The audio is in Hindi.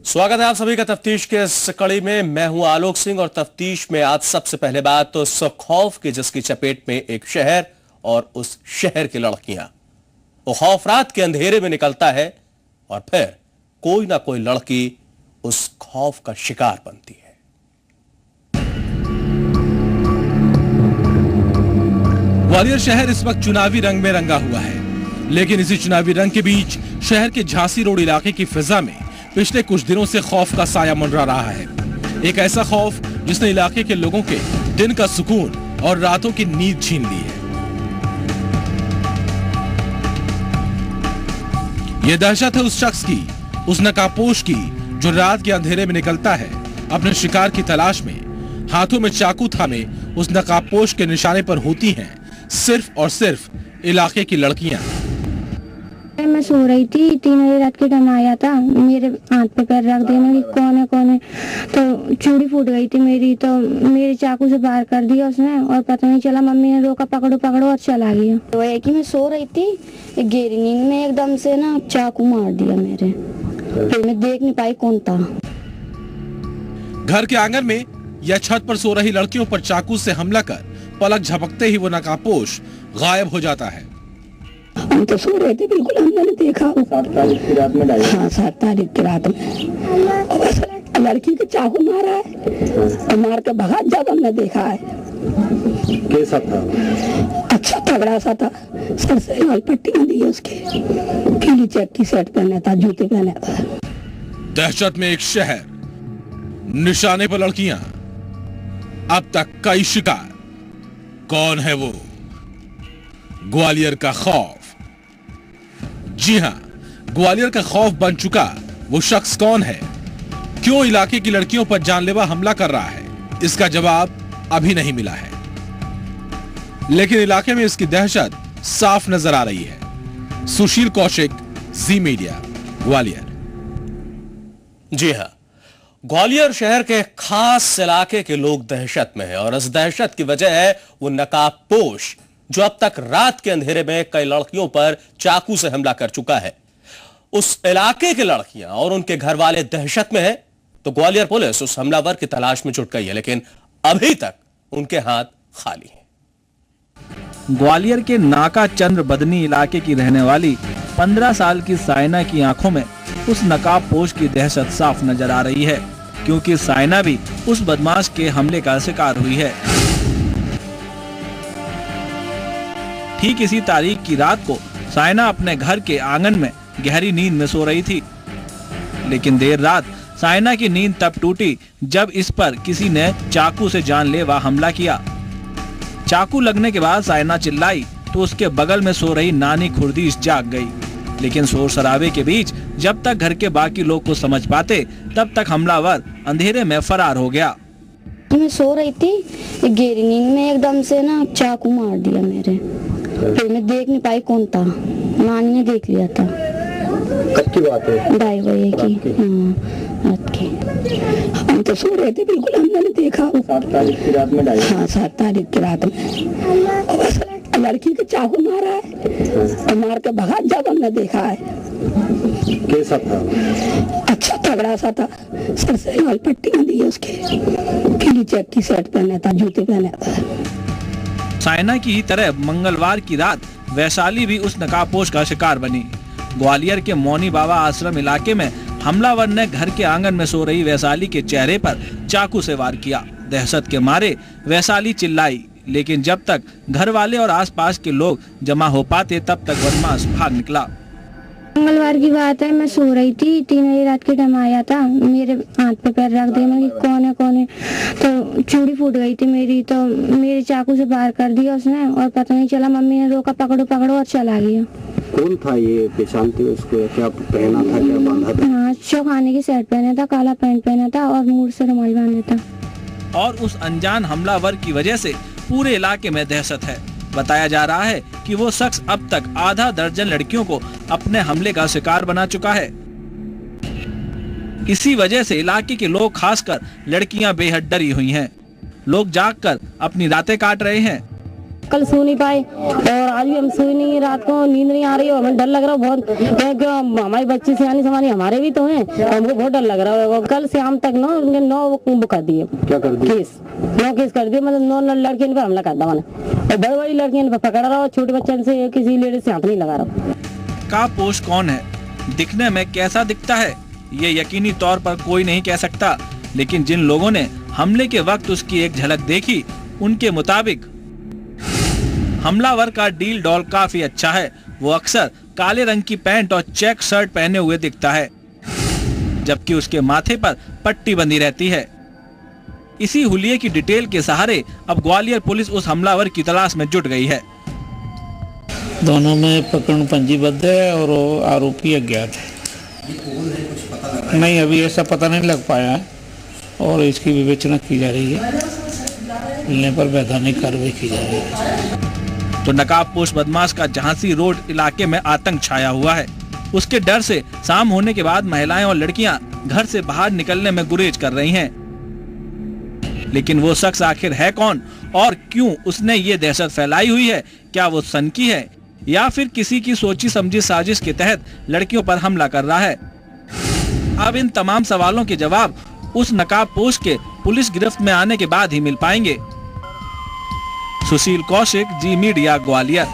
स्वागत है आप सभी का तफ्तीश के इस कड़ी में। मैं हूं आलोक सिंह और तफ्तीश में आज सबसे पहले बात तो उस खौफ की जिसकी चपेट में एक शहर और उस शहर की लड़कियां। वो खौफ रात के अंधेरे में निकलता है और फिर कोई ना कोई लड़की उस खौफ का शिकार बनती है। ग्वालियर शहर इस वक्त चुनावी रंग में रंगा हुआ है, लेकिन इसी चुनावी रंग के बीच शहर के झांसी रोड इलाके की फिजा में पिछले कुछ दिनों से खौफ का साया मंडरा रहा है। एक ऐसा खौफ जिसने इलाके के लोगों के दिन का सुकून और रातों की नींद छीन ली है। यह दहशत है उस शख्स की, उस नकाबपोश की, जो रात के अंधेरे में निकलता है अपने शिकार की तलाश में। हाथों में चाकू थामे उस नकाबपोश के निशाने पर होती हैं सिर्फ और सिर्फ इलाके की लड़कियां। मैं सो रही थी, 3 बजे रात के टाइम आया था, मेरे हाथ पे पैर रख दिया। मैं कौन है तो चूड़ी फूट गई थी मेरी, तो मेरे चाकू से बाहर कर दिया उसने और पता नहीं चला। मम्मी ने रोका, पकड़ो और चला गया। तो है कि मैं सो रही थी, गहरी नींद में एकदम से ना चाकू मार दिया मेरे। फिर मैं देख नहीं पाई कौन था। घर के आंगन में या छत पर सो रही लड़कियों पर चाकू से हमला कर पलक झपकते ही वो नकाबपोश गायब हो जाता है। हम तो सो रहे थे, बिल्कुल हमने नहीं देखा। 7 तारीख की रात में हाँ 7 तारीख की रात में लड़की को चाकू मारा है और मार के भगा जब हमने देखा है। कैसा था? अच्छा तगड़ा सा था, सर से लाल पट्टियां दी उसके, पीली चेक की शर्ट पहने था, जूते पहने था। दहशत में एक शहर, निशाने पर लड़कियां, अब तक कई शिकार। कौन है वो? ग्वालियर का खौफ। जी हां, ग्वालियर का खौफ बन चुका वो शख्स कौन है? क्यों इलाके की लड़कियों पर जानलेवा हमला कर रहा है? इसका जवाब अभी नहीं मिला है, लेकिन इलाके में इसकी दहशत साफ नजर आ रही है। सुशील कौशिक, जी मीडिया, ग्वालियर। जी हां, ग्वालियर शहर के खास इलाके के लोग दहशत में हैं और इस दहशत की वजह है वो नकाबपोश जो अब तक रात के अंधेरे में कई लड़कियों पर चाकू से हमला कर चुका है। उस इलाके के लड़कियां और उनके घर वाले दहशत में हैं, तो ग्वालियर पुलिस उस हमलावर की तलाश में जुट गई है, लेकिन अभी तक उनके हाथ खाली हैं। ग्वालियर के नाका चंद्र बदनी इलाके की रहने वाली 15 साल की साइना की आंखों में उस नकाबपोश की दहशत साफ नजर आ रही है, क्योंकि साइना भी उस बदमाश के हमले का शिकार हुई है। ठीक इसी तारीख की रात को साइना अपने घर के आंगन में गहरी नींद में सो रही थी, लेकिन देर रात साइना की नींद तब टूटी जब इस पर किसी ने चाकू से जानलेवा हमला किया। चाकू लगने के बाद साइना चिल्लाई तो उसके बगल में सो रही नानी खुर्दीश जाग गई, लेकिन शोर शराबे के बीच जब तक घर के बाकी लोग को समझ पाते तब तक हमलावर अंधेरे में फरार हो गया। मैं सो रही थी, गहरी नींद में एकदम से ना चाकू मार दिया मेरे। फिर मैं देख नहीं पाई कौन था, नानी ने देख लिया था। कब की बात है? 2:30 बजे की। हाँ रात की। हम तो सो रहे थे, बिल्कुल हमने नहीं देखा। 7 तारीख की रात में हाँ 7 तारीख की रात में लड़की को चाकू मारा है और मार के भगा जब हमने देखा है। कैसा था? अच्छा तगड़ा सा था, सर से लाल पट्टियां दी उसके, पीली चेक की शर्ट पहने था, जूते पहने था। साइना की ही तरह मंगलवार की रात वैशाली भी उस नकाबपोश का शिकार बनी। ग्वालियर के मौनी बाबा आश्रम इलाके में हमलावर ने घर के आंगन में सो रही वैशाली के चेहरे पर चाकू से वार किया। दहशत के मारे वैशाली चिल्लाई, लेकिन जब तक घर वाले और आसपास के लोग जमा हो पाते तब तक बदमाश भाग निकला। मंगलवार की बात है, मैं सो रही थी, 3 बजे रात के टाइम आया था, मेरे हाथ पे पैर रख दिया। मैं कौन है तो चूड़ी फूट गई थी मेरी, तो मेरे चाकू से बाहर कर दिया उसने और पता नहीं चला। मम्मी ने रोका, पकड़ो और चला गया। कौन था ये? पहचानते हो उसको? क्या पहना था, क्या बांधा था? हाँ चौखाने की शर्ट पहना था, काला पैंट पहना था और मुंह से रुमाल बांधा था। और उस अनजान हमलावर की वजह से पूरे इलाके में दहशत है। बताया जा रहा है कि वो शख्स अब तक आधा दर्जन लड़कियों को अपने हमले का शिकार बना चुका है। इसी वजह से इलाके के लोग, खासकर लड़कियां, बेहद डरी हुई हैं। लोग जागकर अपनी रातें काट रहे हैं। कल सो नहीं पाए और आज भी हम सो नहीं, रात को नींद नहीं आ रही है, हमें डर लग रहा है बहुत, क्योंकि हमारी बच्ची सियानी समानी हमारे भी तो हैं, हमको बहुत डर लग रहा है। कल शाम तक ना उनके 9 कर दिए, क्या कर दिए? 9 केस कर दिए, मतलब 9 लड़कियों पर हमला करता मैंने, और बड़ी बड़ी लड़कियों पर पकड़ रहा, छोटे बच्चों से किसी लेडीज से हाथ नहीं लगा रहा। नकाबपोश कौन है, दिखने में कैसा दिखता है, ये यकीनी तौर पर कोई नहीं कह सकता, लेकिन जिन लोगों ने हमले के वक्त उसकी एक झलक देखी, उनके मुताबिक हमलावर का डील डॉल काफी अच्छा है। वो अक्सर काले रंग की पैंट और चेक शर्ट पहने हुए दिखता है, जबकि उसके माथे पर पट्टी बंधी रहती है। इसी हुलिये की डिटेल के सहारे अब ग्वालियर पुलिस उस हमलावर की तलाश में जुट गई है। दोनों में पकड़ पंजीबद्ध है और आरोपी अज्ञात है। नहीं, अभी ऐसा पता नहीं लग पाया है और इसकी विवेचना की जा रही है, मिलने पर वैधानिक कार्रवाई की जा रही है। तो नकाबपोश बदमाश का झांसी रोड इलाके में आतंक छाया हुआ है। उसके डर से शाम होने के बाद महिलाएं और लड़कियां घर से बाहर निकलने में गुरेज कर रही हैं। लेकिन वो शख्स आखिर है कौन और क्यों उसने ये दहशत फैलाई हुई है? क्या वो सनकी है या फिर किसी की सोची समझी साजिश के तहत लड़कियों पर हमला कर रहा है? अब इन तमाम सवालों के जवाब उस नकाबपोश के पुलिस गिरफ्त में आने के बाद ही मिल पाएंगे। सुशील कौशिक, जी मीडिया, ग्वालियर।